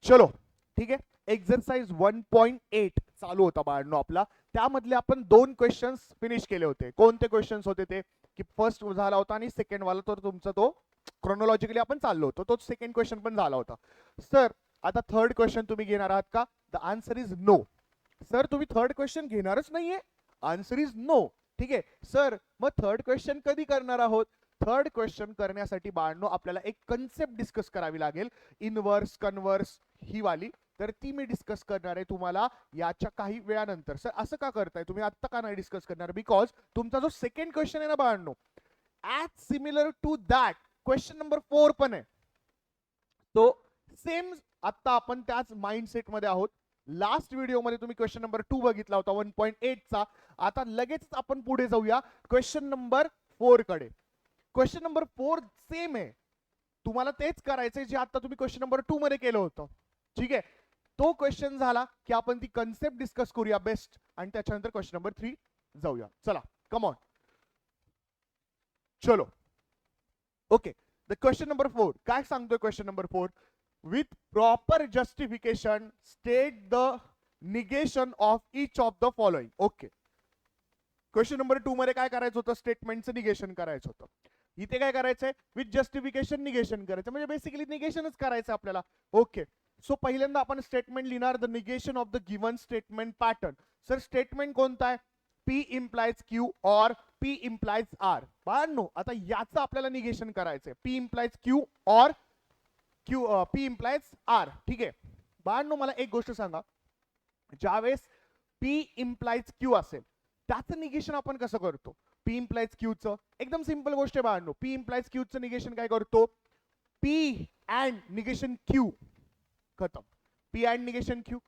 चलो ठीक आहे. एक्सरसाइज 1.8 चालू होता बाळांनो आपला. त्यामधले आपण 2 क्वेश्चन्स फिनिश केले होते. कोणते क्वेश्चन्स होते ते की फर्स्ट झाला होता आणि सेकंड वाला तर तुमचा तो क्रोनॉलॉजिकली आपण चाललो होतो. तो सेकंड क्वेश्चन पण झाला होता. सर आता थर्ड क्वेश्चन तुम्ही घेणार आहात का? The answer is no. Sir तुम्ही थर्ड क्वेश्चन घेणारच नाहीये? Answer is no. ठीक आहे सर, मग थर्ड क्वेश्चन कधी करणार आहोत? थर्ड क्वेश्चन करण्यासाठी बाळांनो आपल्याला एक कन्सेप्ट डिस्कस करावी लागेल. इनवर्स कन्वर्स ही वाली, तर ती मी डिस्कस करणार आहे तुम्हाला याच्या काही वेळानंतर. सर असं का करताय तुम्ही, आत्ता का नाही डिस्कस करणार? बिकॉज तुमचा जो सेकंड क्वेश्चन आहे ना बाळांनो, as similar to that question number 4 पण आहे. तो सेम आता आपण त्याच माइंडसेट मध्ये आहोत. लास्ट व्हिडिओमध्ये तुम्ही क्वेश्चन नंबर 2 बघितला होता 1.8 चा. आता लगेच आपण पुढे जाऊया क्वेश्चन नंबर 4 कडे. क्वेश्चन नंबर 4 सेम आहे. तुम्हाला तेच करायचंय जे आता तुम्ही क्वेश्चन नंबर 2 मध्ये केलं होतं. ठीक आहे, तो क्वेश्चन झाला की आपण ती कन्सेप्ट डिस्कस करूया बेस्ट आणि त्याच्यानंतर क्वेश्चन नंबर 3 जाऊया. चला कम ऑन. चलो ओके. द क्वेश्चन नंबर 4 काय सांगतोय? Question number 4, with proper justification state the negation of each of the following. Okay, question number 2 मध्ये काय करायचं होतं? स्टेटमेंटचं निगेशन करायचं होतं. इथे काय करायचंय? विथ जस्टिफिकेशन निगेशन करायचं, म्हणजे बेसिकली निगेशनच करायचं आपल्याला. ओके, सो पहिल्यांदा आपण स्टेटमेंट लिहिणार, the negation of the given statement pattern. Sir statement कोणता आहे? P implies Q or P implies R. बाळांनो आता याचं आपल्याला निगेशन करायचंय. P implies Q or P implies R. ठीक आहे बाळांनो, मला एक गोष्ट सांगा, ज्यावेळेस P implies Q असेल त्याचं निगेशन आपण कसं करतो? P implies Q चं एकदम सिंपल गोष्ट आहे बाळांनो. P implies Q चं निगेशन काय करतो? P and निगेशन Q, खतम. P and negation Q.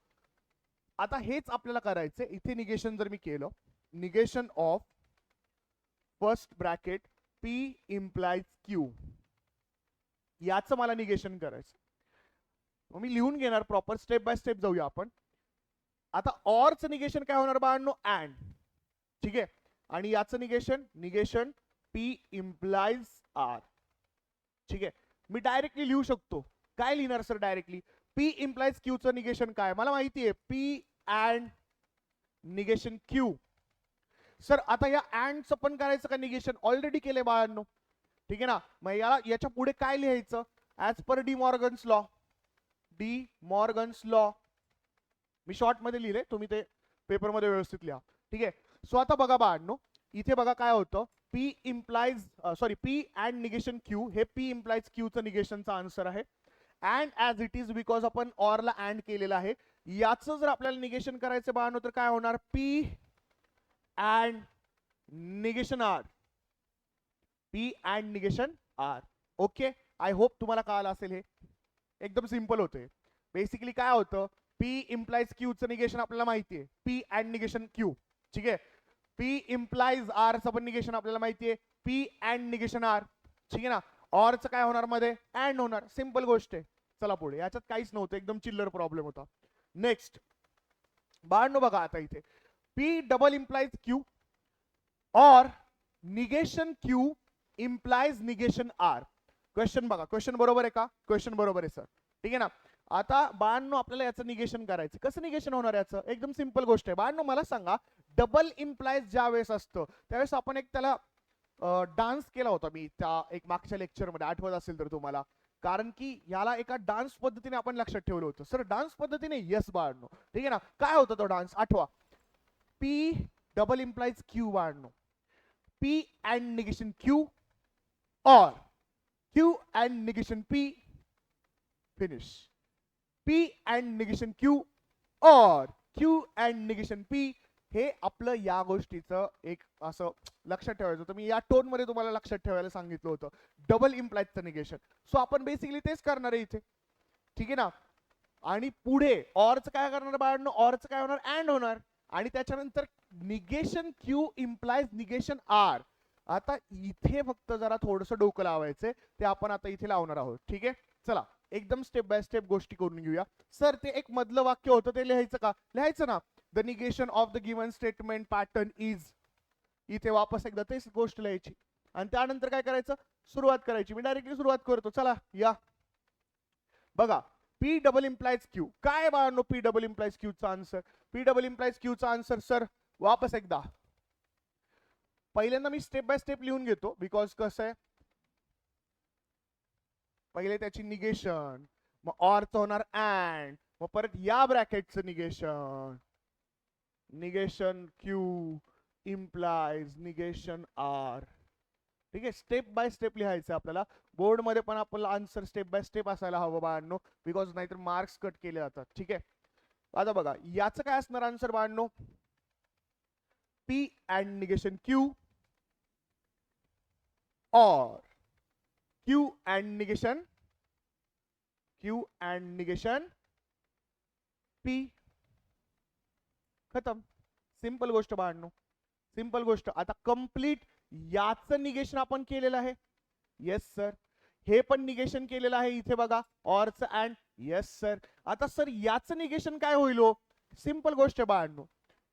आता हेच आपल्याला करायचंय. इथे निगेशन जर मी केलं, negation of first bracket P implies Q, याचं मला निगेशन करायचं. मी लिहून घेणार प्रॉपर, स्टेप बाय स्टेप जाऊया आपण. आता ऑरचं निगेशन काय होणार बाळांनो? अँड. ठीक आहे, आणि याचं negation negation P implies R. ठीक आहे, मी डायरेक्टली लिहू शकतो. काय लिहिणार sir directly? P implies Q चं निगेशन काय मला माहिती आहे, P and negation Q. Sir आता या अँडचं पण करायचं का निगेशन? ऑलरेडी केले बाळांनो. ठीक आहे ना, मग याच्या पुढे काय लिहायचं? As per De Morgan's law. De Morgan's law मी शॉर्ट मध्ये लिहिले, तुम्ही ते पेपरमध्ये व्यवस्थित लिहा. ठीक आहे, सो आता बघा बाळांनो, इथे बघा काय होतं. P implies P and negation Q, हे P implies Q चं निगेशनचा आन्सर आहे. And as it is, because आपण ऑरला अँड केलेलं आहे. याचं जर आपल्याला निगेशन करायचं बाळांनो तर काय होणार? P and negation R. P and negation R. Okay, I hope तुम्हाला कळालं असेल. हे एकदम सिंपल होते. बेसिकली काय होतं? P implies Q चं निगेशन आपल्याला माहिती आहे, P and निगेशन Q. ठीक आहे, P implies R चं पण निगेशन आपल्याला माहिती आहे, P and निगेशन R. ठीक आहे ना, ऑर चं काय होणार मध्ये? अँड होणार. सिंपल गोष्ट आहे. चला पुढे, याच्यात काहीच नव्हतं, एकदम चिल्लर प्रॉब्लेम होता. नेक्स्ट बाळांनो बघा आता इथे P डबल implies Q और negation Q implies negation R. Question बघा, क्वेश्चन बरोबर आहे का? क्वेश्चन बरोबर आहे सर. ठीक आहे ना. आता बाळांनो आपल्याला याचं निगेशन करायचं. कसं निगेशन होणार याचं? एकदम सिंपल गोष्ट आहे बाळांनो. मला सांगा, डबल इम्प्लाइज ज्या वेळेस असतं त्यावेळेस आपण एक त्याला डान्स केला होता मी त्या एक मागच्या लेक्चरमध्ये, आठवत असेल तर तुम्हाला. कारण की याला एका डान्स पद्धतीने आपण लक्षात ठेवलं होतं. सर डान्स पद्धतीने? येस बाळांनो. ठीक आहे ना, काय होता तो डान्स? आठवा. P डबल इम्प्लाइज Q बाळांनो. P and निगेशन Q और Q and negation P, finish. P and negation Q और Q and निगेशन P, हे आपलं या गोष्टीचं एक असं लक्षात ठेवायचं होतं. मी या टोन मध्ये तुम्हाला लक्षात ठेवायला सांगितलं होतं, डबल इम्प्लाइजचं निगेशन. सो आपण बेसिकली तेच करणार आहे इथे. ठीक आहे ना, आणि पुढे ऑरचं काय करणार बाळांनो? ऑरचं काय होणार? अँड होणार. आणि त्याच्यानंतर negation Q implies negation R. आता इथे फक्त जरा थोडंसं डोकं लावायचंय, ते आपण आता इथे लावणार आहोत. ठीक आहे, चला एकदम स्टेप बाय स्टेप गोष्टी करून घेऊया. सर ते एक मधलं वाक्य होतं ते लिहायचं का? लिहायचं ना. The negation of the given statement pattern is. इथे वापस एकदा तेच गोष्ट लिहायची आणि त्यानंतर काय करायचं? सुरुवात करायची. मी डायरेक्टली सुरुवात करतो. चला या बघा, पी डबल इम्प्लाइज क्यू. काय बाळांनो पी डबल इम्प्लाइज क्यूचा आन्सर? पी डबल इम्प्लाइज क्यूचा आन्सर सर वापस एकदा पहिल्यांदा मी स्टेप बाय स्टेप लिहून घेतो, बिकॉज कसं आहे पहिले त्याची निगेशन, मग ऑरचं होणार अँड, मग परत या ब्रॅकेटचं negation, negation Q implies negation R. ठीक आहे, स्टेप बाय स्टेप लिहायचं आपल्याला. बोर्ड मध्ये पण आपल्याला आन्सर स्टेप बाय स्टेप असायला हवं बाळांनो, बिकॉज नाहीतर मार्क्स कट केले जातात. ठीक आहे, आता बघा याचं काय असणार आन्सर बाळांनो? पी अँड निगेशन क्यू और क्यू अँड निगेशन पी. खतम. सिंपल गोष्ट बाळांनो, सिंपल गोष्ट. आता कंप्लीट याचं निगेशन आपण केलेलं आहे. Yes sir. हे पण निगेशन केलेलं आहे इथे बघा, ऑरचं अँड. Yes sir. आता सर याचं निगेशन काय होईल हो? सिंपल गोष्ट बाळांनो,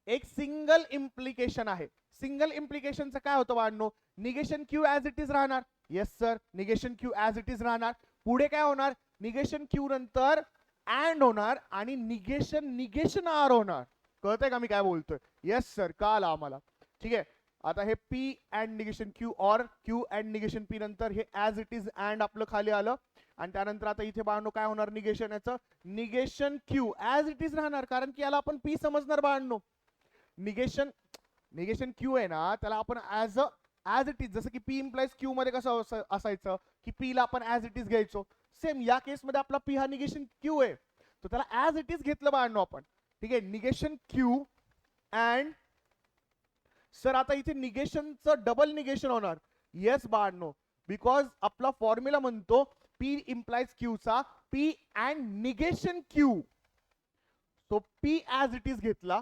एक सिंगल इम्प्लिकेशन आहे. सिंगल इम्प्लिकेशनचं काय होतं बाळांनो? Negation Q as it is राहणार. Yes sir, negation Q as it is राहणार. पुढे काय होणार? निगेशन क्यू नंतर अँड होणार आणि निगेशन आर होणार. कळतंय का मी काय बोलतोय? येस सर, कळालं आम्हाला. ठीक आहे, आता हे पी अँड निगेशन क्यू और क्यू अँड निगेशन पी नंतर हे ऍज इट इज अँड आपलं खाली आलं. आणि त्यानंतर आता इथे बाळांनो काय होणार? निगेशन याचं negation Q as it is राहणार, कारण की याला आपण पी समजणार बाळांनो. निगेशन क्यू आहे ना, त्याला आपण ऍज इट इज, जसं की पी इम्प्लाइज क्यू मध्ये कसं असायचं की पी ला आपण ऍज इट इज घ्यायचो, सेम या केस मध्ये आपला पी हा निगेशन क्यू आहे, तर त्याला ऍज इट इज घेतलं बाळांनो आपण. ठीक आहे, निगेशन क्यू अँड सर आता इथे निगेशनचं डबल निगेशन होणार. येस बाळांनो, बिकॉज आपला फॉर्म्युला म्हणतो पी इम्प्लाइज क्यूचा P and negation Q. So P as it is घेतला,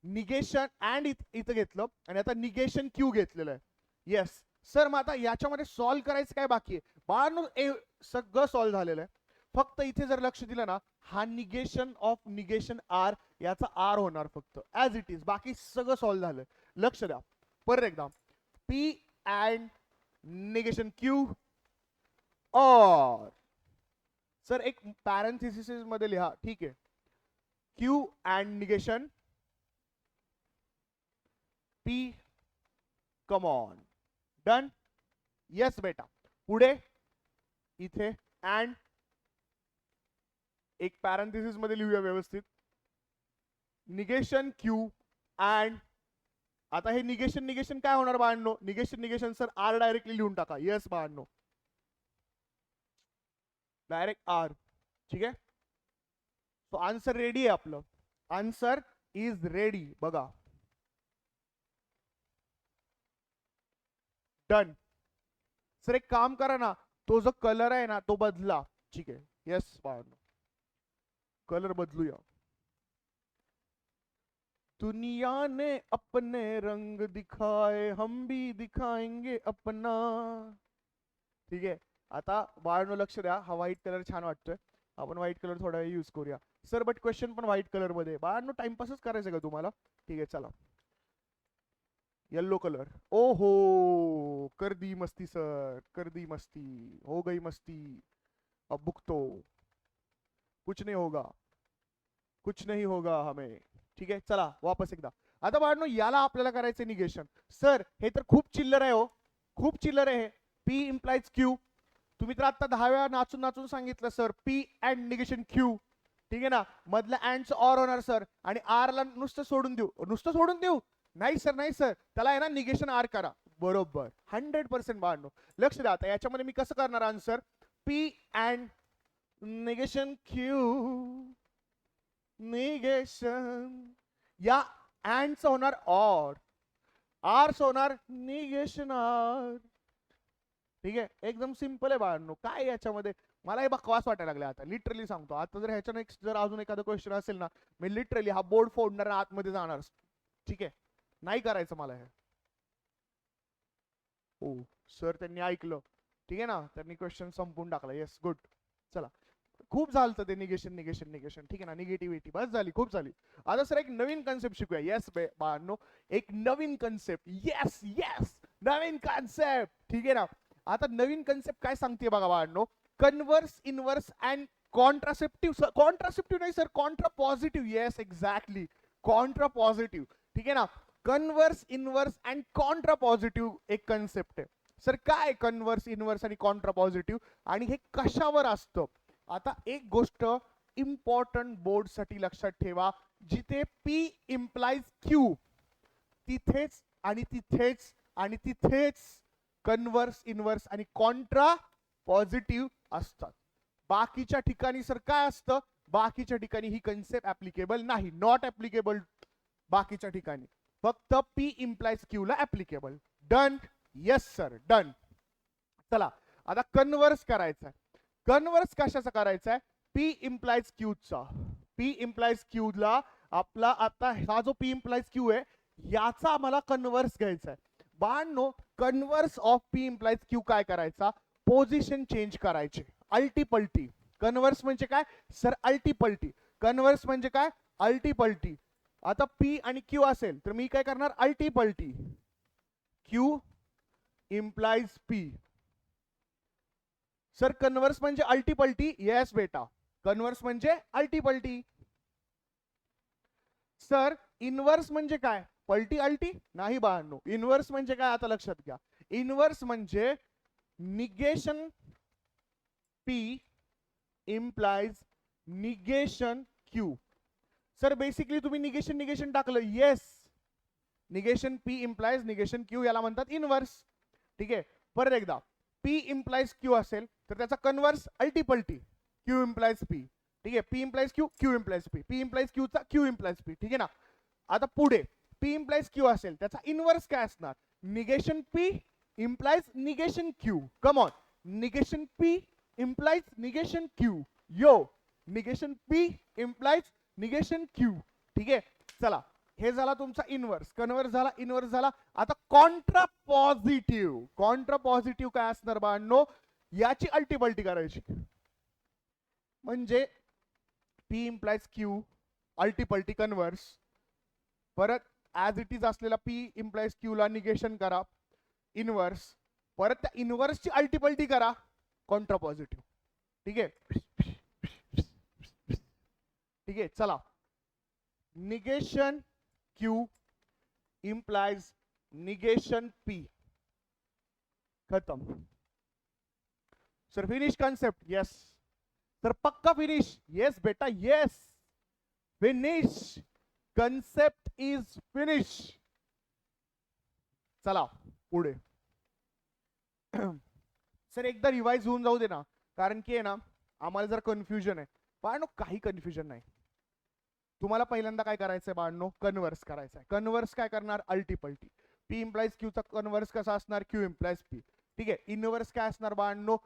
निगेशन अँड इथं घेतलं आणि आता निगेशन क्यू घेतलेलं आहे. येस सर, मग आता याच्यामध्ये सॉल्व्ह करायचं काय बाकी आहे बाळांनो? सगळं सॉल्व्ह झालेलं आहे. फक्त इथे जर लक्ष दिलं ना, हा निगेशन ऑफ निगेशन आर याचा आर होणार फक्त ऍज इट इज, बाकी सगळं सॉल्व्ह झालं. लक्ष द्या परत एकदा, पी अँड निगेशन क्यू और सर एक पॅरेंथेसिस मध्ये लिहा. ठीक आहे, Q and negation P. Come on, done. Yes बेटा. पुढे इथे अँड एक पॅरेंथेसिस मध्ये लिहूया व्यवस्थित, निगेशन क्यू अँड. आता हे निगेशन काय होणार बाळांनो? निगेशन सर आर डायरेक्टली लिहून टाका. येस बाळांनो, डायरेक्ट आर. ठीक आहे, सो आन्सर रेडी आहे आपलं. आन्सर इज रेडी बघा. डन. सर एक काम करा ना, तो जो कलर आहे ना तो बदला. ठीक आहे, येस बाळांनो, कलर बदलूया. दुनिया ने अपने रंग दिखाए, हम भी दिखाएंगे अपना. ठीक आहे, आता बाळांनो लक्ष द्या, हा व्हाईट कलर छान वाटतोय, आपण व्हाईट कलर थोडा वेळ यूज करूया. सर बट क्वेश्चन पण व्हाईट कलर मध्ये बाळांनो, टाइमपासच करायचं का तुम्हाला? ठीक आहे चला, येलो कलर. ओहो, कर दी मस्ती सर, कर दी मस्ती, हो गई मस्ती, अब भुगतो. कुछ नहीं होगा, कुछ नहीं होगा हमें. ठीक आहे, चला वापस एकदा. आता बाळांनो याला आपल्याला करायचं निगेशन. सर हे तर खूप चिल्लर आहे हो, खूप चिल्लर आहे. पी इम्प्लाइज क्यू, तुम्ही तर आता 10 वेळा नाचून नाचून सांगितलं sir P and negation Q. ठीक आहे ना, मधल्या अँडचं ऑर होणार सर, आणि आर ला नुसतं सोडून देऊ. नुसतं सोडून देऊ? नाही सर, नाही सर, त्याला आहे ना निगेशन आर करा. बरोबर, 100% बाळांनो. लक्ष द्या, आता याच्यामध्ये मी कसं करणार answer? P and negation Q, negation, या अँडचं होणार ऑर, आरचं होणार निगेशन आर. ठीक आहे, एकदम सिंपल आहे बाळांनो. काय याच्यामध्ये मला हे बकवास वाटायला लागले आता, लिटरली सांगतो. आता जर ह्याच्या नेक्स्ट जर अजून एखादा क्वेश्चन असेल ना, मी लिटरली हा बोर्ड फोडणार, आतमध्ये जाणार. ठीक आहे, नाही करायचं मला हे. हो सर, त्यांनी ऐकलं. ठीक आहे ना, त्यांनी क्वेश्चन संपून टाकला. Yes, good. चला, खूप झालं ते निगेशन. ठीक आहे ना, निगेटिव्हिटी बस झाली, खूप झाली. आता सर एक नवीन कन्सेप्ट शिकूया. येस बाळांनो, एक नवीन कन्सेप्ट. येस येस, नवीन कन्सेप्ट. ठीक आहे ना, आता नवीन कन्सेप्ट काय सांगते बघा बाळांनो, कन्व्हर्स, इनव्हर्स अँड कॉन्ट्रासेप्टिव्ह नाही sir, Contra positive. Yes exactly, Contra positive. ठीक आहे ना. Converse, inverse and Contra positive एक कन्सेप्ट आहे. सर काय कन्व्हर्स, इनव्हर्स आणि कॉन्ट्रा पॉझिटिव्ह आणि हे कशावर असतं? आता एक गोष्ट इम्पॉर्टंट बोर्डसाठी लक्षात ठेवा, जिथे P इम्प्लाइज Q तिथेच आणि तिथेच आणि तिथेच कन्व्हर्स, इनव्हर्स आणि कॉन्ट्रा पॉझिटिव्ह असतात. बाकीच्या ठिकाणी सर काय असतं? बाकीच्या ठिकाणी ही कन्सेप्ट ऍप्लिकेबल नाही, नॉट ऍप्लिकेबल. बाकीच्या ठिकाणी फक्त P इम्प्लाइज Q ला applicable. Done? Yes sir, done. चला आता कन्व्हर्स करायचा आहे. कन्व्हर्स कशाचा करायचा आहे? P इम्प्लाइज Q चा. P इम्प्लाइज Q ला आपला आता हा जो P इम्प्लाइज Q आहे याचा आम्हाला कन्व्हर्स घ्यायचा आहे. बाळांनो, converse of P implies Q काय करायचा? पोझिशन चेंज करायची, अल्टीपल्टी. कन्व्हर्स म्हणजे काय सर? अल्टीपल्टी. कन्व्हर्स म्हणजे काय? अल्टीपल्टी. आता P आणि Q असेल तर मी काय करणार? अल्टीपल्टी. Q implies P. Sir converse म्हणजे अल्टीपल्टी. येस बेटा, कन्व्हर्स म्हणजे अल्टीपल्टी. सर इनव्हर्स म्हणजे काय? पलटी अल्टी? नाही बाळांनो. इनव्हर्स म्हणजे काय आता लक्षात घ्या. इनव्हर्स म्हणजे negation P implies negation Q. Sir basically तुम्ही निगेशन निगेशन टाकलं. Yes, negation P implies negation Q याला म्हणतात इनव्हर्स. ठीक आहे. परत एकदा, P इम्प्लाइज Q असेल तर त्याचा कन्व्हर्स अल्टीपल्टी Q इम्प्लाइज P. ठीक आहे. P implies Q, Q implies P. P implies Q चा Q इम्प्लाइज P. ठीक आहे ना. आता पुढे P इम्प्लाइज Q असेल त्याचा इनव्हर्स काय असणार? Negation P implies negation Q. Come on, negation P implies negation Q. Yo, negation P implies negation Q. ठीक आहे. चला, हे झाला तुमचा इनव्हर्स. कन्व्हर्स झाला, इनव्हर्स झाला. आता कॉन्ट्रा पॉझिटिव्ह. कॉन्ट्रा पॉझिटिव्ह काय असणार बाळांनो? याची अल्टीपल्टी करायची. म्हणजे P इम्प्लाइज Q, अल्टीपल्टी कन्व्हर्स. परत ऍज इट इज असलेला P इम्प्लाइज Q ला निगेशन करा, इनव्हर्स. परत त्या इनव्हर्सची अल्टीपल्टी करा, कॉन्ट्रा पॉझिटिव्ह. ठीक आहे. ठीक आहे. चला, negation Q implies negation P. खत्म. Sir finish concept? Yes sir, पक्का फिनिश. येस बेटा, yes, finish. Concept is finish. चला पुढे. सर एकदा रिवाइज होऊन जाऊ दे ना, कारण की आहे ना आम्हाला जर कन्फ्युजन आहे. बाळांनो काही कन्फ्युजन नाही. तुम्हाला पहिल्यांदा काय करायचंय बाळांनो? कन्व्हर्स करायचंय. कन्व्हर्स काय करणार? अल्टीपल्टी. P इम्प्लाइज Q चा कन्व्हर्स कसा असणार? Q implies P. ठीक आहे. इनव्हर्स काय असणार बाळांनो?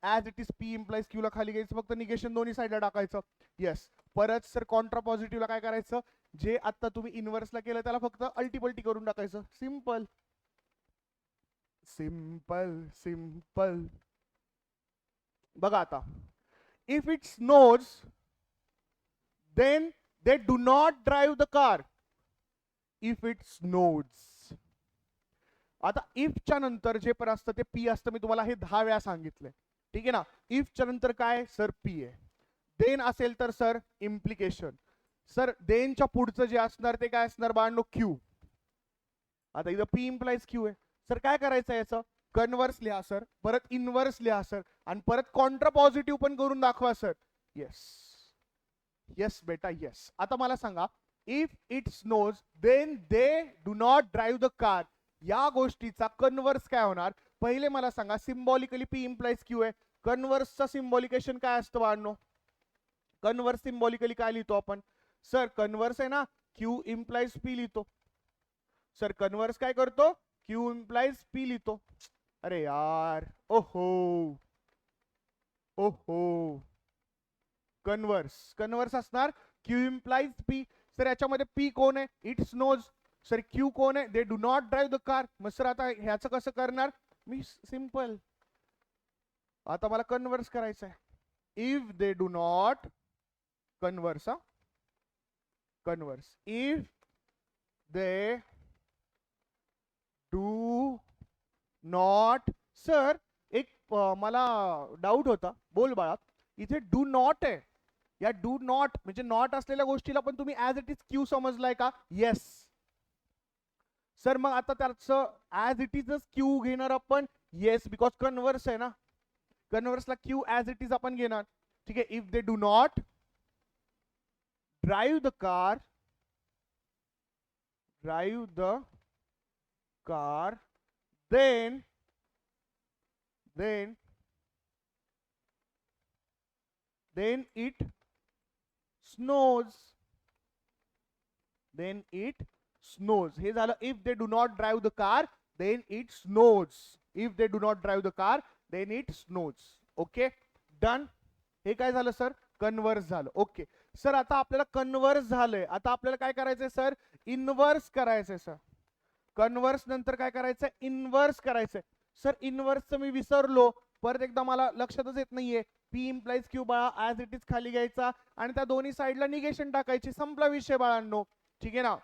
As it is P implies Q ला खाली घ्यायचं, फक्त निगेशन दोन्ही साईडला टाकायचं. येस. परत सर कॉन्ट्रा पॉझिटिव्हला काय करायचं? जे आता तुम्ही इनव्हर्सला केलं त्याला फक्त अल्टीपल्टी करून टाकायचं. Simple simple simple. बघा आता, if it snows then they do not drive the car if it snows. आता if च्या नंतर जे पण असतं ते P असतं. मी तुम्हाला हे 10 वेळा सांगितलंय. ठीक आहे ना. if च्या नंतर काय सर? P आहे. देन असेल तर सर इम्प्लिकेशन. सर देनच्या पुढचं जे असणार ते काय असणार बाळांनो? Q. आता इथं P इम्प्लाइज Q आहे. सर काय करायचं याचं? कन्व्हर्स लिहा सर, परत इनव्हर्स लिहा सर, आणि परत कॉन्ट्रा पॉझिटिव्ह पण करून दाखवा सर. येस येस बेटा, येस. आता मला सांगा, if it snows then they do not drive the car. या गोष्टीचा कन्व्हर्स काय होणार? पहिले मला सांगा, सिम्बॉलिकली P इम्प्लाइज Q आहे. कन्व्हर्सचा सिम्बॉलिकेशन काय असतं बाळांनो? कन्व्हर्स सिम्बॉलिकली काय लिहितो आपण? सर कन्व्हर्स आहे ना, Q इम्प्लाइज P लिहितो. सर कन्व्हर्स काय करतो? Q इम्प्लाइज P लिहितो. अरे यार, ओहो ओहो. कन्व्हर्स कन्व्हर्स असणार Q इम्प्लाइज P. सर याच्यामध्ये P कोण आहे? It snows. सर Q कोण आहे? दे do not drive the car. मग सर आता ह्याचं कसं करणार मी? सिंपल. आता मला कन्व्हर्स करायचं आहे. If they do not, converse, हा converse. If they do not. Sir एक मला डाऊट होता, बोल बाळा. इथे डू नॉट आहे. या डू नॉट म्हणजे नॉट असलेल्या गोष्टीला पण तुम्ही ऍज इट इज क्यू समजलाय का? Yes sir. मग आता त्याचं ऍज इट इजच क्यू घेणार आपण? येस, बिकॉज कन्व्हर्स आहे ना. कन्व्हर्सला क्यू ऍज इट इज आपण घेणार. ठीक आहे. If they do not drive the car, drive the car, then it snows. Then it snows. हे झालं if they do not drive the car, then it snows. If they do not drive the car, then it snows. Okay done. हे काय झालं sir? Converse झालं. Okay sir, आता आपल्याला converse झालंय. आता आपल्याला काय करायचंय सर? इन्व्हर्स करायचंय सर. कन्व्हर्स नंतर काय करायचंय? इन्व्हर्स करायचंय. सर इन्व्हर्सचं मी विसरलो, परत एकदा मला लक्षातच येत नाहीये. पी इम्प्लाइज क्यू बाळा ऍज इट इज खाली घ्यायचा आणि त्या दोन्ही साईडला निगेशन टाकायची. संपला विषय बाळांनो. ठीक आहे ना.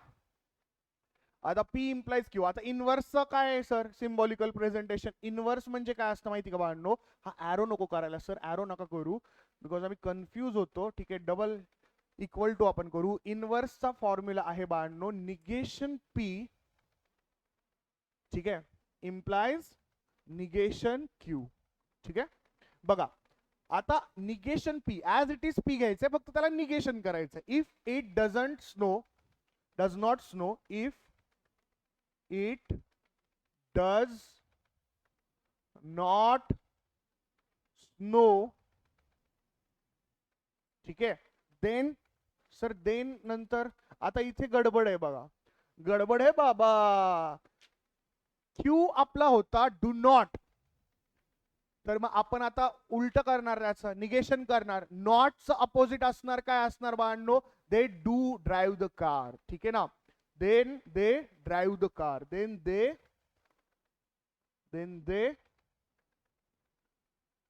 आता पी इम्प्लाइज क्यू. आता इन्व्हर्सचं काय आहे सर? Symbolical presentation. इन्व्हर्स म्हणजे काय असतं माहिती का बाळांनो? हा ॲरो नको करायला सर, ॲरो नका करू, बिकॉज आम्ही कन्फ्यूज होतो. ठीक आहे. डबल इक्वल टू आपण करू. इन्व्हर्सचा फॉर्म्युला आहे बाळांनो निगेशन पी. ठीक आहे. Implies negation Q. ठीक आहे. बघा आता negation P as it is P घ्यायचंय, फक्त त्याला निगेशन करायचं. If it doesn't snow, does not snow, if it does not snow. ठीक आहे. देन सर, देन नंतर आता इथे गडबड आहे बघा, गडबड आहे बाबा. क्यू आपला होता डू नॉट, तर मग आपण आता उलट करणार, याचं निगेशन करणार. नॉटचं अपोजिट असणार काय असणार बाळांनो? They do drive the car. ठीक आहे ना. Then they drive the car. Then they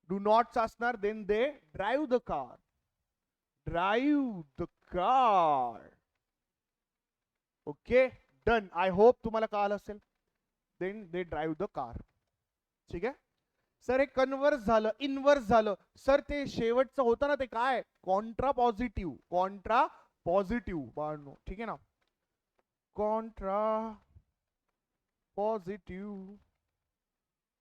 do not असणार. Then they drive the car. Drive the car. Okay done. I hope तुम्हाला कळालं असेल. Then they drive the car. ठीक आहे sir. हे कन्व्हर्स झालं. इन्व्हर्स झालं सर. ते शेवटचं होतं ना, ते काय? Contra positive. कॉन्ट्रा पॉझिटिव्ह बाळांनो. ठीक आहे ना. Contra positive.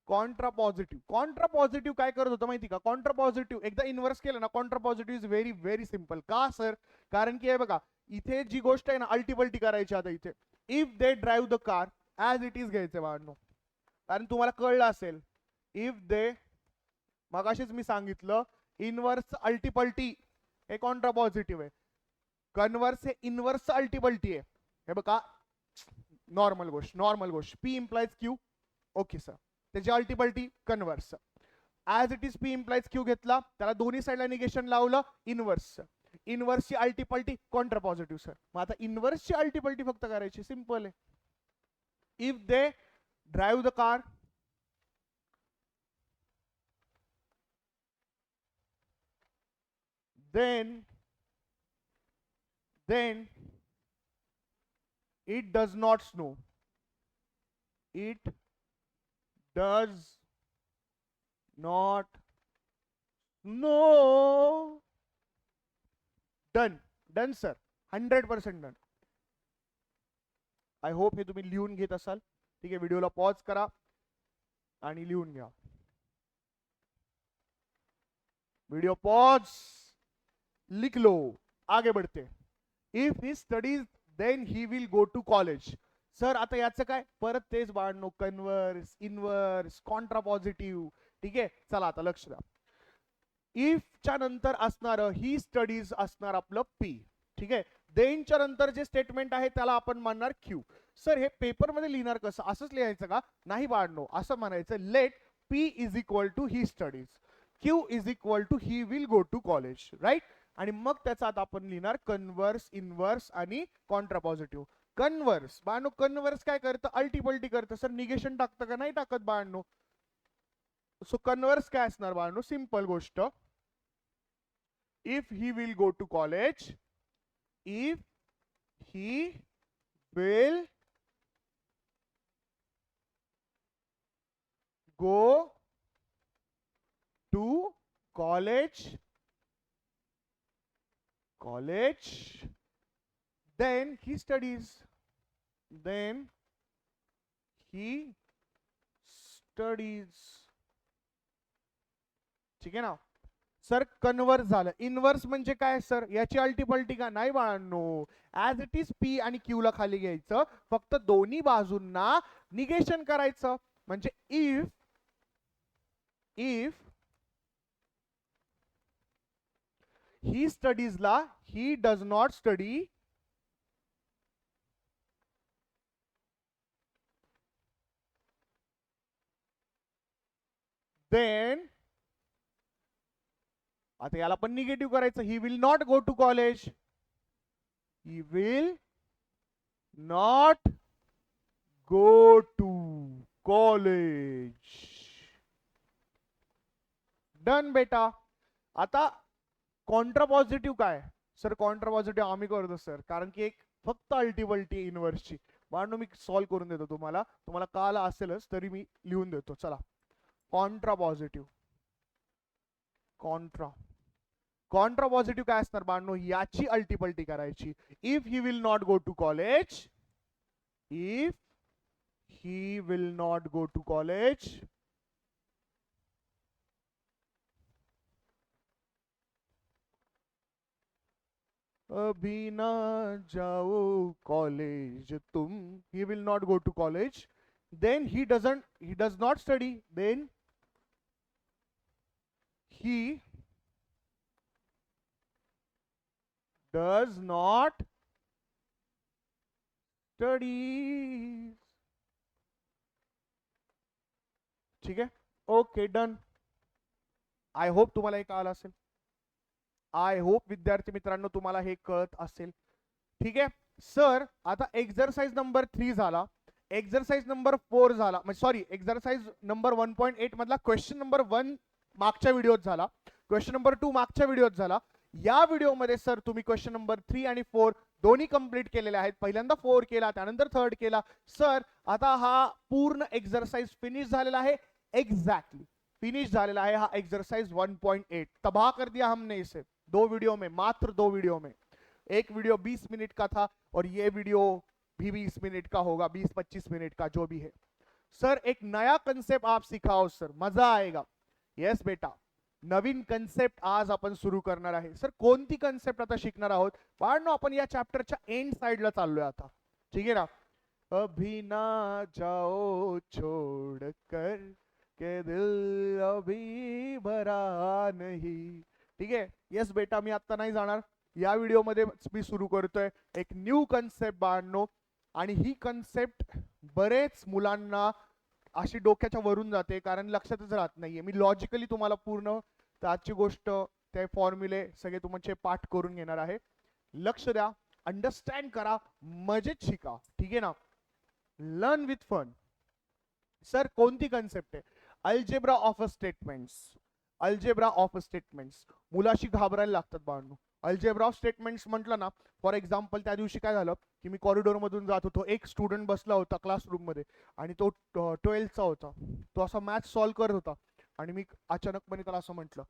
Contra positive. Contra positive काय करत होतं माहिती का? कॉन्ट्रा पॉझिटिव्ह एकदा इन्व्हर्स केलं ना, Contra positive is very very simple. का सर? कारण की हे बघा, इथे जी गोष्ट आहे ना, अल्टीपल्टी करायची. आता इथे if they drive the car as it is घ्यायचं बाळांनो. कारण तुम्हाला कळलं असेल, इफ दे, मगाशीच मी सांगितलं, इन्व्हर्स अल्टीपल्टी हे कॉन्ट्रा पॉझिटिव्ह आहे. कन्व्हर्स हे इन्व्हर्स अल्टीपल्टी आहे. हे बघा नॉर्मल गोष्ट, नॉर्मल गोष्ट. P implies Q. Okay sir. त्याची अल्टीपल्टी converse. As it is P implies Q घेतला, त्याला दोन्ही साईडला निगेशन लावलं. इन्व्हर्स. इन्व्हर्सची अल्टीपल्टी कॉन्ट्रा पॉझिटिव्ह सर. मग आता इन्व्हर्सची अल्टीपल्टी फक्त करायची. सिंपल आहे. If they drive the car, then it does not snow. It does not snow. Done. Done sir. 100% done. I hope हे तुम्ही लिहून घेत असाल. ठीक आहे. व्हिडिओला पॉज करा आणि लिहून घ्या. वीडियो पॉज, लिख लो, आगे बढ़ते. If he studies then he will go to college. Sir आता याचं काय? परत तेच बाळांनो, कन्व्हर्स, इन्व्हर्स, कॉन्ट्रा पॉझिटिव्ह. ठीक आहे. चला आता लक्ष द्या. इफ च्या नंतर असणार ही स्टडीज असणार आपलं पी. ठीक आहे. देनच्या नंतर जे स्टेटमेंट आहे त्याला आपण म्हणणार क्यू. सर हे पेपर मध्ये लिहिणार कसं? असंच लिहायचं का? नाही बाळांनो, असं म्हणायचं, let P is equal to he studies, Q is equal to he will go to college. Right. आणि मग त्याचा आता आपण लिहिणार कन्व्हर्स, इन्व्हर्स आणि कॉन्ट्रा पॉझिटिव्ह. कन्व्हर्स बाळांनो, कन्व्हर्स काय करतं? अल्टीपल्टी करतं. सर निगेशन टाकतं का? नाही टाकत बाळांनो. सो कन्व्हर्स काय असणार बाळांनो? सिंपल गोष्ट. If he will go to college, if he will go to college, college, then he studies. Then he studies. ठीक आहे ना सर. कन्वर्स झालं. इनवर्स म्हणजे काय सर? याची अल्टीपल्टी का नाही बाळांनो. ऍज इट इज पी आणि क्यू ला खाली घ्यायचं, फक्त दोन्ही बाजूंना निगेशन करायचं. म्हणजे इफ ही स्टडीज ला he does not study, then आता याला पण निगेटिव्ह करायचं. He will not go to college. He will not go to college. Done बेटा. आता कॉन्ट्रापॉझिटिव्ह काय सर? कॉन्ट्रापॉझिटिव्ह आम्ही करतो सर, कारण की एक फक्त अल्टिबल्टी इनवर्सची. बाळांनो मी सॉल्व्ह करून देतो तुम्हाला, तुम्हाला कळालं असेलच तरी मी लिहून देतो. चला, कॉन्ट्रापॉझिटिव्ह. कॉन्ट्रापॉझिटिव्ह काय असणार बाळांनो? याची अल्टिपल्टी करायची. If he will not go to college, if he will not go to college, अभी ना जाओ कॉलेज तुम. He will not go to college. Then he does not study. Then he does not study. ठीक आहे. Okay done. I hope तुम्हाला हे कळलं असेल. आय होप विद्यार्थी मित्रांनो तुम्हाला हे कळत असेल. ठीक आहे सर. आता एक्सरसाइज नंबर 3 झाला, एक्सरसाइज नंबर 4 झाला, म्हणजे सॉरी एक्सरसाइज नंबर 1.8 मधला क्वेश्चन नंबर 1 मागच्या व्हिडिओत झाला, क्वेश्चन नंबर 2 मागच्या व्हिडिओत झाला. या व्हिडिओमध्ये सर तुम्ही क्वेश्चन नंबर 3 आणि 4 दोन्ही कंप्लीट केलेले आहेत. पहिल्यांदा 4 केला, त्यानंतर 3 केला. सर आता हा पूर्ण एक्सरसाइज फिनिश झालेला आहे. एक्झॅक्टली फिनिश झालेला है हा एक्सरसाइज 1.8. तबाह कर दिया हमने इसे 2 वीडियो में, मात्र 2 वीडियो में. एक वीडियो 20 मिनट का था और ये वीडियो भी 20 मिनट का होगा, 20-25 मिनट का जो भी है. सर एक नया कंसेप्ट आप सिखाओ सर, मजा आएगा. यस बेटा, नवीन कंसेप्ट आज आपण सुरू करणार आहे. सर कोणती कंसेप्ट आता शिकणार आहोत बाळांनो? आपण या चॅप्टरच्या एंड साइडला चाललोय आता. ठीक आहे ना. अभी ना जाओ छोड़ कर के दिल अभी भरा नहीं. ठीक आहे. यस बेटा, मी आता नाही जाणार. या व्हिडिओ मध्ये मी सुरू करतोय एक न्यू कन्सेप्ट बाळांनो. आणि ही कन्सेप्ट बरेच मुलांना अशी डोक्याच्या वरून जाते, कारण लक्षातच राहत नाहीये. मी लॉजिकली तुम्हाला पूर्ण त्याची गोष्ट, ते फॉर्म्युले सगळे तुमचे पाठ करून घेणार आहे. लक्ष द्या, अंडरस्टँड करा, मजेत शिका. ठीक आहे ना. Learn with fun. सर कोणती कन्सेप्ट आहे? Algebra of statements. Algebra of statements मुलाशी घाबरायला लागतात बाळांनो. अल्जेब्रा ऑफ स्टेटमेंट्स म्हटलं ना, फॉर एक्झाम्पल त्या दिवशी काय झालं की मी कॉरिडोर मधून जात होतो, एक स्टुडंट बसला होता क्लासरूम मध्ये आणि तो 12th होता. तो असा मॅथ सॉल्व्ह करत होता आणि मी अचानकपणे त्याला असं म्हटलं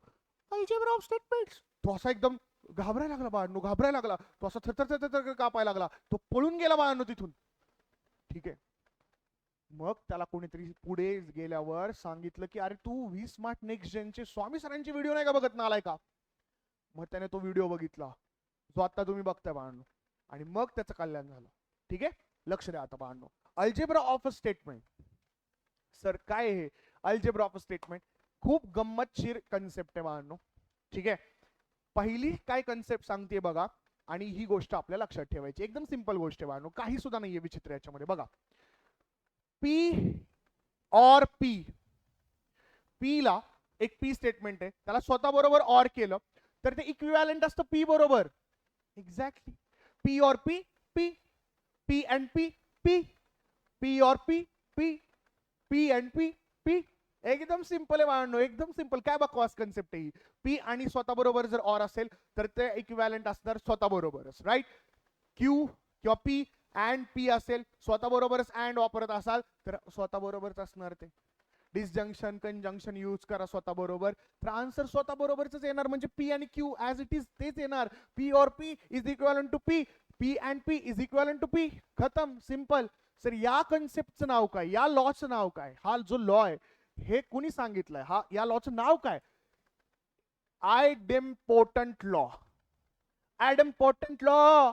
अल्जेब्रा ऑफ स्टेटमेंट्स. तो असा एकदम घाबरायला लागला बाळांनो, घाबरायला लागला. तो असा थरथर कापायला लागला. तो पळून गेला बाळांनो तिथून. ठीक आहे. मग त्याला कोणीतरी पुढे गेल्यावर सांगितलं की अरे तू 20 स्मार्ट नेक्स्ट जनचे स्वामी सरांचे व्हिडिओ नाही का बघत ना, आलाय का? मग त्याने तो व्हिडिओ बघितला जो आता तुम्ही बघताय बाळांनो, आणि मग त्याचं कल्याण झालं. ठीक आहे. लक्ष द्या आता बाळांनो. Algebra of a statement. Sir काय हे अल्जेब्रा ऑफ अ स्टेटमेंट? खूप गंमतशीर कन्सेप्ट आहे बाळांनो. ठीक आहे. पहिली काय कन्सेप्ट सांगते बघा, आणि ही गोष्ट आपल्या लक्षात ठेवायची. एकदम सिंपल गोष्ट आहे बाळांनो, काही सुद्धा नाहीये विचित्र याच्यामध्ये. बघा, पी और पी. पी ला एक पी स्टेटमेंट आहे, त्याला स्वतः बरोबर और केलं तर ते इक्विव्हॅलेंट असतं पी बरोबर. एक्झॅक्टली. पी और P, P. P and P, P. P और P, P. P and P, P. एकदम सिंपल आहे बाळांनो, एकदम सिंपल. काय बकवास कन्सेप्ट आहे ही. पी आणि स्वतः बरोबर जर और असेल तर ते इक्विव्हॅलेंट असणार स्वतः बरोबरच. राईट. क्यू किंवा पी अँड पी असेल, स्वतः बरोबरच अँड वापरत असाल तर स्वतः बरोबरच असणार ते. डिसजंक्शन कंजंक्शन यूज करा स्वतः बरोबर, तर आन्सर स्वतः बरोबरच येणार, म्हणजे पी आणि क्यू ऍज इट इज तेच येणार. पी और P is equal to P, P and P is equal to P, खतम, सिंपल. सर या कन्सेप्टचं नाव काय, या लॉचं नाव काय, हा जो लॉ आहे हे कुणी सांगितलंय, हा या लॉचं नाव काय, आयडेम्पोर्टंट लॉ, आयडेम्पोर्टंट लॉ.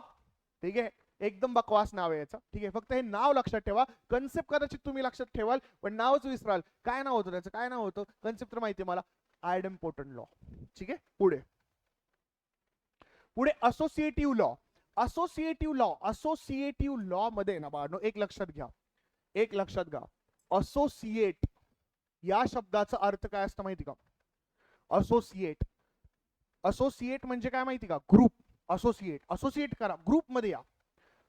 ठीक आहे, एकदम बकवास नाव आहे याचं. ठीक आहे, फक्त हे नाव लक्षात ठेवा, कन्सेप्ट कदाचित तुम्ही लक्षात ठेवाल पण नावच विसराल. काय नाव होतं त्याचं, काय नाव होतं, कन्सेप्ट तर माहिती आहे मला, आयडेम्पोर्टंट लॉ. ठीक आहे, पुढे पुढे associative law. Associative law, associative law मध्ये ना बाळांनो एक लक्षात घ्या, एक लक्षात घ्या, असोसिएट या शब्दाचा अर्थ काय असतं माहिती का, असोसिएट, असोसिएट म्हणजे काय माहिती का, ग्रुप. असोसिएट, असोसिएट करा, ग्रुप मध्ये या.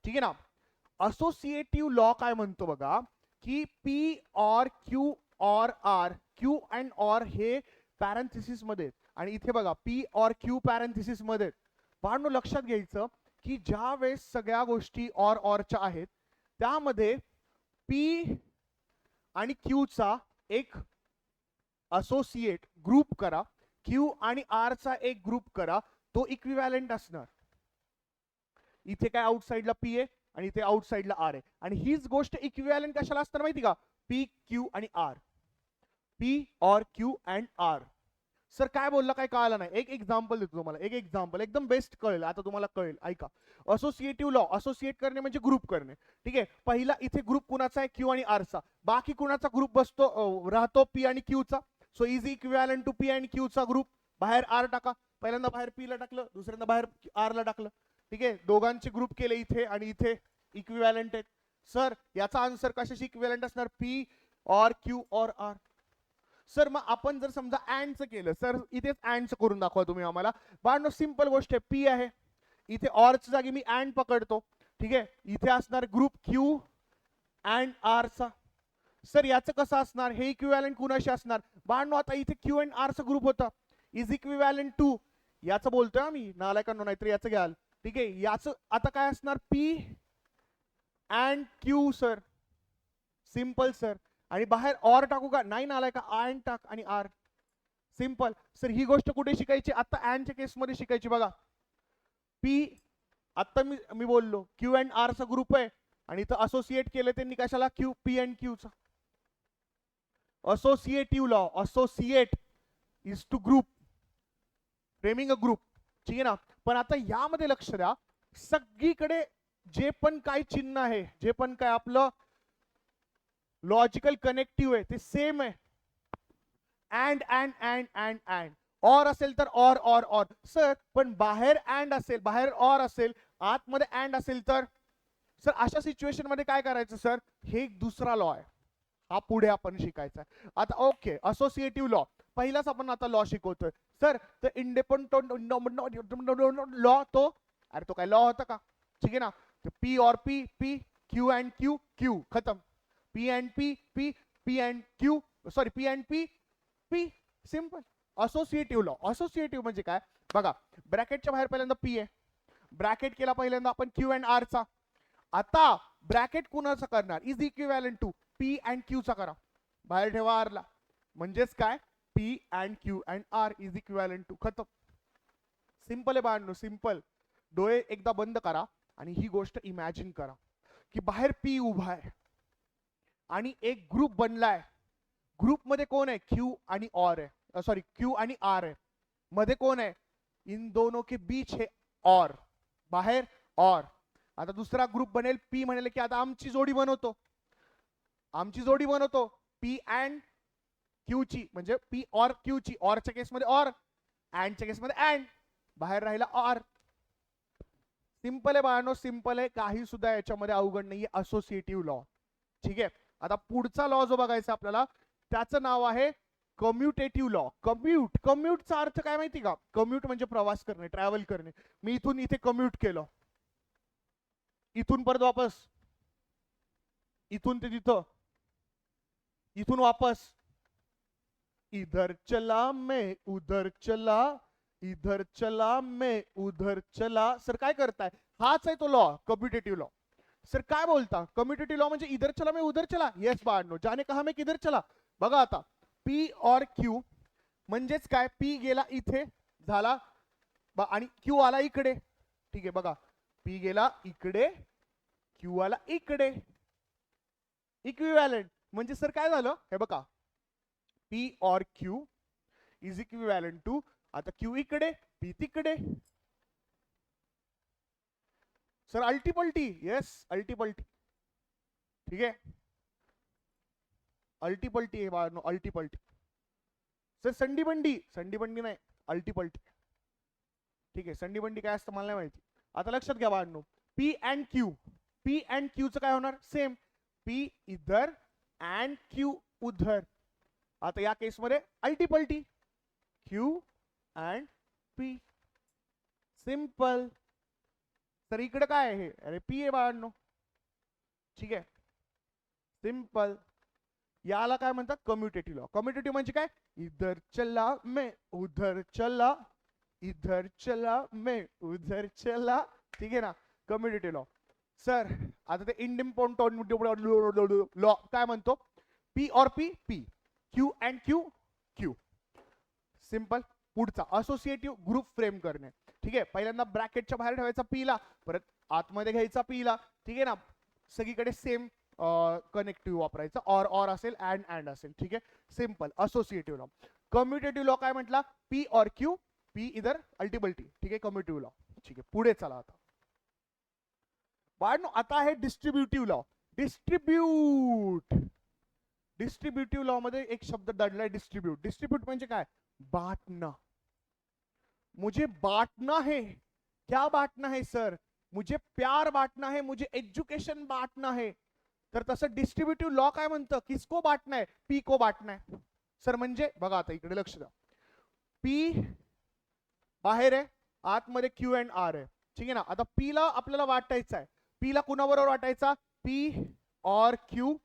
ठीक आहे ना. असोसिएटिव्ह लॉ काय म्हणतो बघा, की पी और क्यू और आर, क्यू अँड ऑर हे पॅरेंथेसिस मध्ये, आणि इथे बघा पी और क्यू पॅरेंथेसिस मध्ये. बाळांनो लक्षात घ्यायचं की ज्या वेळेस सगळ्या गोष्टी ऑरच्या आहेत त्यामध्ये पी आणि क्यूचा एक असोसिएट ग्रुप करा, क्यू आणि आर चा एक ग्रुप करा, तो इक्विव्हॅलेंट असणार. इथे काय आउटसाइडला पी आहे आणि इथे आउटसाइडला आर आहे, आणि हीच गोष्ट इक्विव्हॅलेंट कशाला असणार माहिती का, पी क्यू आणि आर, पी और क्यू अँड आर. सर काय बोलला, काय कळालं नाही, एक एक्झाम्पल देतो तुम्हाला, एक एक्झाम्पल एकदम बेस्ट कळेल, आता तुम्हाला कळेल, ऐका. असोसिएटिव्ह लॉ, असोसिएट करणे म्हणजे ग्रुप करणे. ठीक आहे, पहिला इथे ग्रुप कुणाचा आहे, क्यू आणि आरचा, बाकी कुणाचा ग्रुप बसतो राहतो पी आणि क्यूचा, so is equivalent to P and क्यूचा ग्रुप, बाहेर आर टाका, पहिल्यांदा बाहेर पी ला टाकलं, दुसऱ्यांदा बाहेर आर ला टाकलं. ठीक आहे, दोघांचे ग्रुप केले इथे आणि इथे, इक्विव्हॅलेंट आहेत. सर याचा आन्सर कशाशी इक्विव्हॅलेंट असणार, पी और क्यू और आर. सर मग आपण जर समजा अँडचं केलं, सर इथेच अँडचं करून दाखवा तुम्ही आम्हाला. बाळांनो सिंपल गोष्ट आहे, पी आहे, इथे ऑरच्या जागी मी अँड पकडतो. ठीक आहे, इथे असणार ग्रुप क्यू अँड आरचा. सर याचं कसं असणार, हे इक्विव्हॅलेंट कुणाशी असणार, बाळांनो आता इथे क्यू अँड आरचं ग्रुप होता, इज इक्विव्हॅलेंट टू, याचं बोलतोय आम्ही नालायकांनो, नाहीतर याचं घ्याल. ठीक आहे, याचं आता काय असणार, P and Q. Sir simple sir, आणि बाहेर ऑर टाकू का, नाही नालाय का, अँड टाक आणि आर, सिंपल. सर ही गोष्ट कुठे शिकायची, आता अँडच्या केस मध्ये शिकायची बघा. पी आता मी बोललो क्यू अँड आर चा ग्रुप आहे, आणि इथं असोसिएट केलं त्यांनी कशाला, क्यू पी अँड क्यूचा. Associative law, associate is to group, framing a group. ठीक आहे ना. पण आता यामध्ये लक्ष द्या, सगळीकडे जे पण काय चिन्ह आहे, जे पण काय आपलं लॉजिकल कनेक्टिव्ह आहे ते सेम आहे. And and and and and, or असेल तर ऑर ऑर ऑर. सर पण बाहेर अँड असेल, बाहेर ऑर असेल, आतमध्ये अँड असेल तर, सर अशा सिच्युएशन मध्ये काय करायचं, सर हे एक दुसरा लॉ आहे, हा पुढे आपण शिकायचा आहे. आता ओके, असोसिएटिव्ह लॉ पहिलाच आपण आता लॉ शिकवतोय. सर तर इंडिपेंडंट लॉ, तो अरे तो काय लॉ होता का. ठीक आहे ना, पी और P, P Q and Q, Q खतम, P and P, P P and Q, sorry P and P, P, simple. Associative law, associative म्हणजे काय बघा, ब्रॅकेटच्या बाहेर पहिल्यांदा पी आहे, ब्रॅकेट केला पहिल्यांदा आपण क्यू अँड आर चा, आता ब्रॅकेट कुणाचा करणार, is equivalent to P and Q चा करा, बाहेर ठेवा आर ला, म्हणजेच काय, P and Q and R is equivalent to, खतम. सिंपल आहे बाळांनो, सिंपल. डोळे एकदा बंद करा आणि ही गोष्ट इमॅजिन करा की बाहेर पी उभा आहे आणि एक ग्रुप बनलाय, ग्रुप मध्ये कोण आहे, क्यू आणि ऑर आहे, सॉरी क्यू आणि आर आहे, मध्ये कोण आहे, इन दोनों के बीच है ऑर, बाहेर ऑर. आता दुसरा ग्रुप बनेल, पी म्हणेल की आता आमची जोडी बनवतो, आमची जोडी बनवतो पी अँड क्यू ची, म्हणजे पी ऑर क्यू ची, ऑरच्या केसमध्ये ऑर, अँडच्या केसमध्ये अँड, बाहेर राहिला ऑर. सिंपल आहे बाळांनो, सिंपल आहे, काही सुद्धा याच्यामध्ये अवघड नाहीये. Associative law. ठीक आहे, आता पुढचा लॉ जो बघायचा आपल्याला त्याचं नाव आहे कम्युटेटिव्ह लॉ. कम्यूट, कम्यूटचा अर्थ काय माहिती का, कम्यूट म्हणजे प्रवास करणे, ट्रॅव्हल करणे. मी इथून इथे कम्यूट केलं, इथून परत वापस, इथून ते तिथं, इथून वापस, इधर चला मैं उधर चला, इधर चला मैं उधर चला. सर काय करताय, हाच आहे तो लॉ, कम्युटेटिव्ह लॉ. सर काय बोलता, कम्युटेटिव्ह लॉ म्हणजे इधर चला मैं उधर चला. येस बाळांनो, जाने कहा मैं किधर चला, बघा आता पी और क्यू म्हणजेच काय, पी गेला इथे झाला आणि क्यू आला इकडे. ठीक आहे, बघा पी गेला इकडे, क्यू आला इकडे, इक्विव्हॅलंट. म्हणजे सर काय झालं, हे बघा पी और क्यू इज इक्विव्हॅलंट टू, आता क्यू इकडे पी तिकडे. सर अल्टीपल्टी, येस अल्टीपल्टी. ठीक आहे, अल्टीपल्टी आहे बाळांनो, अल्टीपल्टी. सर संडीबंडी, संडीबंडी नाही अल्टीपल्टी. ठीक आहे, संडीबंडी काय असतं मला नाही माहिती. आता लक्षात घ्या बाळांनो, P and Q, P and क्यूचं काय होणार, सेम, पी इधर अँड क्यू उधर. आता या केसमध्ये अल्टीपल्टी, क्यू अँड पी, सिंपल. तर इकडे काय आहे, अरे पी आहे बाळांनो. ठीक आहे, सिंपल. याला काय म्हणतात, कम्युटेटिव्ह लॉ. कम्युटेटिव्ह म्हणजे काय, इधर चला मैं उधर चला, इधर चला मैं उधर चला. ठीक आहे ना, कम्युटेटिव्ह लॉ. सर आता ते इंडिपेंडेंट लॉ काय म्हणतो, पी और P P, Q and Q Q. Simple. पुढचा असोसिएटिव्ह ग्रुप फ्रेम करणे. ठीक आहे, पहिल्यांदा ब्रॅकेटच्या बाहेर ठेवायचा पीला, परत आतमध्ये घ्यायचा पीला. ठीक आहे ना, सगळीकडे सेम कनेक्टिव्ह वापरायचा, और असेल, अँड असेल. ठीक आहे, simple associative law. Commutative law काय म्हटला, पी और क्यू, पी इधर अल्टीपल्टी. ठीक आहे, कम्युटेटिव्ह लॉ. ठीक आहे, पुढे चला आता बाळांनो, आता आहे डिस्ट्रीब्युटिव्ह लॉ. डिस्ट्रीब्युटिव्ह लॉ मध्ये एक शब्द दडलाय, डिस्ट्रीब्यूट. डिस्ट्रीब्यूट म्हणजे काय, बांटना. मुझे बांटना है, क्या बांटना है सर, मुझे प्यार बांटना है, मुझे एज्युकेशन बांटना है. तर तसं डिस्ट्रीब्युटिव्ह लॉ काय म्हणतं, किसको बांटना है, पी को बांटना है. सर म्हणजे बघा आता इकडे लक्ष द्या, पी बाहेर आहे, आतमध्ये क्यू अँड आर आहे. ठीक आहे ना, आता पी ला आपल्याला वाटायचं आहे, पी ला कुणाबरोबर वाटायचा, पी और क्यू.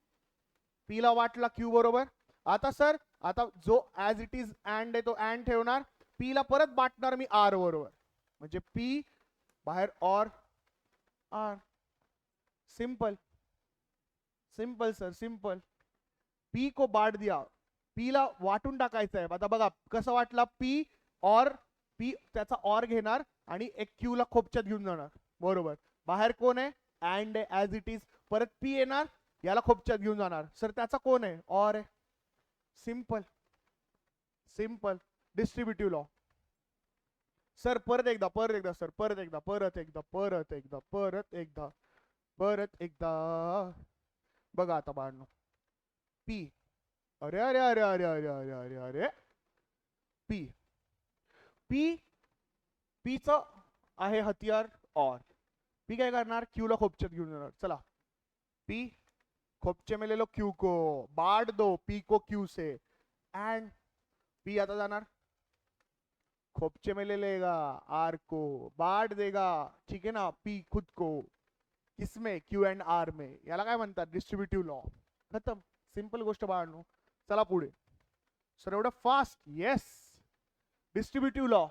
पी ला वाटला क्यू बरोबर. आता सर आता जो ऍज इट इज अँड आहे तो अँड ठेवणार, पी ला परत बांटणार मी आर बरोबर, म्हणजे पी बाहेर और R. Simple, simple sir simple. P को बांट दिया, पी ला वाटून टाकायचं आहे. आता बघा कसं वाटला, पी और पी त्याचा और घेणार आणि एक क्यू ला खोपच्यात घेऊन जाणार बरोबर. बाहेर कोण आहे, अँड आहे ऍज इट इज, परत पी येणार, याला खोपच्यात घेऊन जाणार. सर त्याचा कोण आहे, और आहे. Simple, simple. Distributive law. Sir परत एकदा सर, परत एकदा बघा आता बाळांनो, पी, अरे अरे अरे अरे अरे अरे अरे अरे, पी, पी, पीच आहे हथियार और, पी काय करणार, क्यू ला खोपच्यात घेऊन जाणार. चला, पी खोपचे में ले लो क्यू को, बांट दो पी को क्यू से, एंड पी आता जाणार, खोपचे में ले लेगा आर को, बांट देगा. ठीक है ना, पी खुद को किसमें, क्यू एंड आर में. याला काय म्हणतात, डिस्ट्रीब्युटिव्ह लॉ. खतम, सिंपल गोष्ट बाळांनो. चला पुढे. सर एवढं फास्ट, येस. डिस्ट्रीब्युटिव्ह लॉ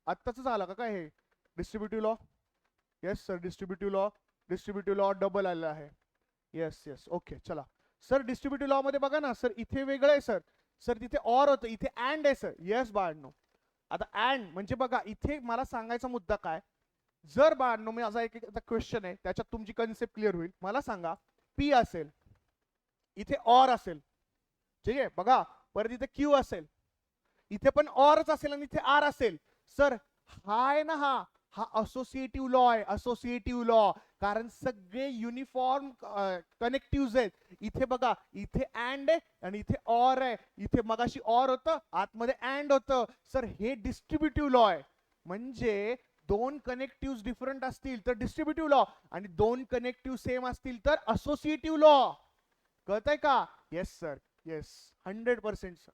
आत्ताच झालं का काय हे, distributive law. Yes sir, distributive law double आलेला आहे. येस येस, ओके चला. सर डिस्ट्रीब्युटिव्ह लॉ मध्ये बघा ना सर, इथे वेगळं आहे सर. सर तिथे और होतं, इथे अँड आहे सर. येस बाळांनो, आता अँड म्हणजे बघा इथे मला सांगायचा मुद्दा काय, जर बाळांनो माझा एक क्वेश्चन आहे, त्याच्यात तुमची कन्सेप्ट क्लिअर होईल. मला सांगा, पी असेल, इथे और असेल. ठीक आहे, बघा परत इथे क्यू असेल, इथे पण ऑरच असेल, आणि इथे आर असेल. सर हा आहे ना, हा असोसिएटिव्ह लॉ आहे, असोसिएटिव्ह लॉ. कारण सगळे युनिफॉर्म कनेक्टिव्ह आहेत. इथे बघा, इथे अँड आहे आणि इथे और आहे. इथे मगाशी और होतं, आतमध्ये अँड होतं. सर हे डिस्ट्रीब्युटिव्ह लॉ आहे. म्हणजे दोन कनेक्टिव्ह डिफरंट असतील तर डिस्ट्रीब्युटिव्ह लॉ, आणि दोन कनेक्टिव्ह सेम असतील तर असोसिएटिव्ह लॉ. कळतंय का, येस सर, येस 100% सर.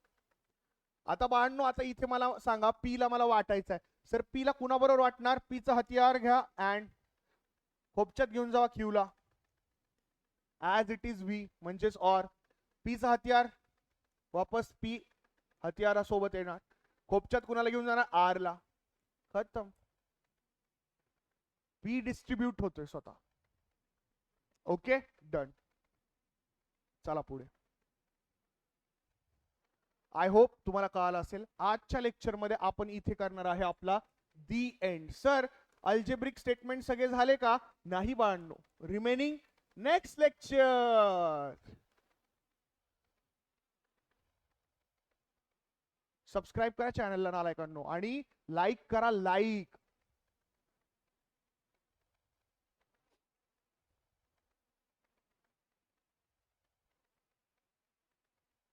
आता बाळांनो, आता इथे मला सांगा, पी ला मला वाटायचं आहे. सर पी ला कुणाबरोबर वाटणार, पीचा हथियार घ्या अँड खोपच्यात घेऊन जावा क्यू ला, ऍज इट इज व्ही म्हणजेच और. पीचा हथियार वापस पी हथियारासोबत येणार, खोपच्यात कुणाला घेऊन जाणार, आर ला. खतम, पी डिस्ट्रीब्यूट होतोय स्वतः. Okay done. चला पुढे. आय होप तुम्हाला कळालं असेल. आजच्या लेक्चरमध्ये आपण इथे करणार आहे आपला दी एंड. सर अल्जेब्रिक स्टेटमेंट सगळे झाले का? नाही बाळांनो, रिमेनिंग नेक्स्ट लेक्चर. सबस्क्राईब करा चॅनलला नालायकांनो आणि लाईक करा, लाईक.